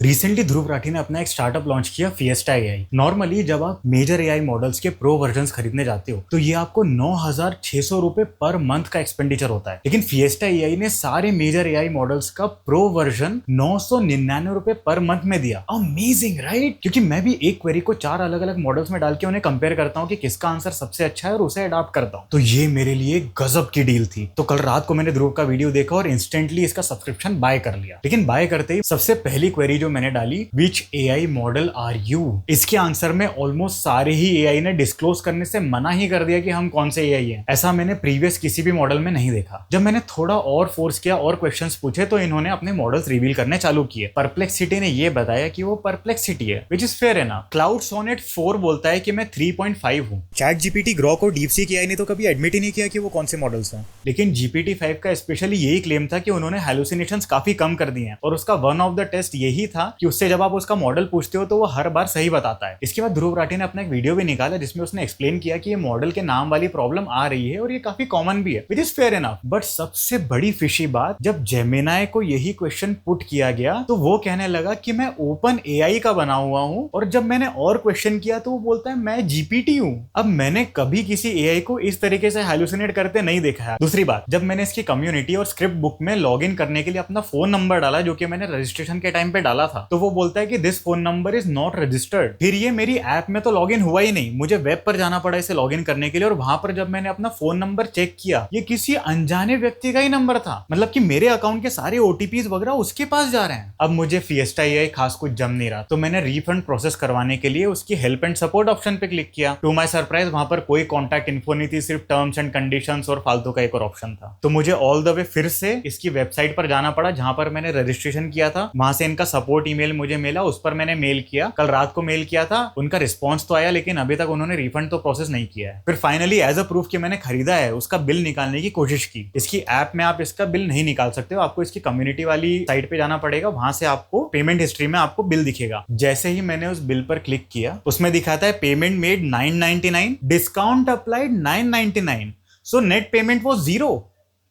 Recently Dhruv Rathee ने अपना एक स्टार्टअप लॉन्च किया फिएस्टा एआई। नॉर्मली जब आप मेजर एआई मॉडल्स के प्रो वर्जन्स खरीदने जाते हो तो ये आपको 9,600 रुपए पर मंथ का एक्सपेंडिचर होता है, लेकिन फिएस्टा एआई ने सारे मेजर एआई मॉडल्स का प्रो वर्जन 999 रुपए पर मंथ में दिया। Amazing right? क्योंकि मैं भी एक क्वेरी को 4 अलग अलग मॉडल्स में डाल के उन्हें कंपेयर करता हूँ कि किसका आंसर सबसे अच्छा है और उसे अडॉप्ट करता हूँ। तो ये मेरे लिए गजब की डील थी। तो कल रात को मैंने ध्रुव का वीडियो देखा और इंस्टेंटली इसका सब्सक्रिप्शन बाय कर लिया। लेकिन बाय करते ही सबसे पहली क्वेरी जो मैंने डाली, विच एआई मॉडल आर यू, इसके आंसर में ऑलमोस्ट सारे ही एआई ने डिस्क्लोज करने से मना ही कर दिया कि हम कौन से एआई हैं। ऐसा मैंने प्रीवियस किसी भी मॉडल में नहीं देखा। जब मैंने थोड़ा और फोर्स किया और क्वेश्चंस पूछे तो इन्होंने अपने मॉडल्स रिवील करने चालू किए। परप्लेक्सिटी ने ये बताया कि वो परप्लेक्सिटी है, which is fair enough. Claude Sonnet 4 बोलता है कि मैं 3.5 हूँ। चैट जीपीटी, ग्रॉक और डीपसीक एआई ने तो कभी एडमिट ही नहीं किया कि वो कौन से मॉडल्स हैं। लेकिन जीपीटी 5 का स्पेशली यही क्लेम था कि उन्होंने हैलुसिनेशंस काफी कम कर दिए हैं और उसका वन ऑफ द टेस्ट यही था कि उससे जब आप उसका मॉडल पूछते हो तो वो हर बार सही बताता है। इसके बाद ध्रुव राठी ने अपना एक वीडियो भी निकाला जिसमें उसने एक्सप्लेन किया कि ये मॉडल के नाम वाली प्रॉब्लम आ रही है और ये काफी कॉमन भी है, which is fair enough. But सबसे बड़ी फिशी बात, जब जेमिनाई को यही क्वेश्चन पुट किया गया तो वो कहने लगा कि मैं ओपन एआई का बना हुआ हूं, और जब मैंने और क्वेश्चन किया तो वो बोलता है मैं जीपीटी हूं। अब मैंने कभी किसी एआई को इस तरीके से हैलुसिनेट करते नहीं देखा है। दूसरी बात, जब मैंने इसकी कम्युनिटी और स्क्रिप्ट बुक में लॉग इन करने के लिए अपना फोन नंबर डाला जो कि मैंने रजिस्ट्रेशन के टाइम पे डाला था, तो वो बोलता है कि this phone number is not registered. फिर ये मेरी ऐप में तो लॉगिन हुआ ही नहीं, मुझे वेब पर जाना पड़ा इसे लॉगिन करने के लिए, और वहां पर जब मैंने अपना फोन नंबर चेक किया ये किसी अनजाने व्यक्ति का ही नंबर था। मतलब कि मेरे अकाउंट के सारे ओटीपीज वगैरह उसके पास जा रहे हैं। अब मुझे फिएस्टा एआई खास कुछ जम नहीं रहा, तो मैंने रिफंड प्रोसेस करवाने के लिए उसकी हेल्प एंड सपोर्ट ऑप्शन पे क्लिक किया। टू माय सरप्राइज वहां पर कोई कॉन्टैक्ट इन्फो नहीं थी, सिर्फ टर्म्स एंड कंडीशंस और फालतू का एक और ऑप्शन था। तो मुझे ऑल द वे फिर से इसकी वेबसाइट पर जाना पड़ा जहां पर मैंने रजिस्ट्रेशन किया था। वहां से इनका सपोर्ट ईमेल मुझे मिला, उस पर मैंने मेल किया। कल रात को मेल किया था, उनका रिस्पॉन्स तो आया लेकिन अभी तक उन्होंने रिफंड तो प्रोसेस नहीं किया है। फिर फाइनली एज अ प्रूफ कि मैंने खरीदा है उसका बिल निकालने की कोशिश की। इसकी ऐप में आप इसका बिल नहीं निकाल सकते हो, आपको इसकी कम्युनिटी वाली साइट पे जाना पड़ेगा, वहां से आपको पेमेंट हिस्ट्री में आपको बिल दिखेगा। जैसे ही मैंने उस बिल पर क्लिक किया उसमें दिखाता है payment made 999, discount applied 999, so net payment वो 0।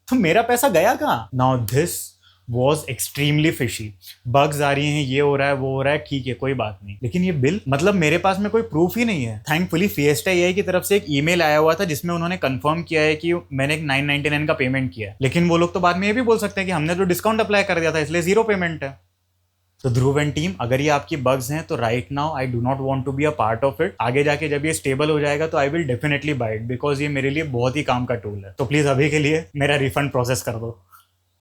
तो मेरा पैसा गया कहां? Now this was extremely fishy. Bugs आ रही हैं, ये हो रहा है, वो हो रहा है, ठीक है कोई बात नहीं, लेकिन ये बिल, मतलब मेरे पास में कोई प्रूफ ही नहीं है। थैंकफुली फिएस्टा एआई की तरफ से एक ईमेल आया हुआ था जिसमें उन्होंने कंफर्म किया है कि मैंने एक 999 का पेमेंट किया है। लेकिन वो लोग तो बाद में ये भी बोल सकते हैं कि हमने तो डिस्काउंट अप्लाई कर दिया था इसलिए 0 पेमेंट है। तो ध्रुव एंड टीम, अगर ये आपकी बग्स हैं तो right now I do not want to be a part of it. आगे जाके जब ये स्टेबल हो जाएगा तो I will definitely buy it, because ये मेरे लिए बहुत ही काम का टूल है। तो प्लीज अभी के लिए मेरा रिफंड प्रोसेस कर दो।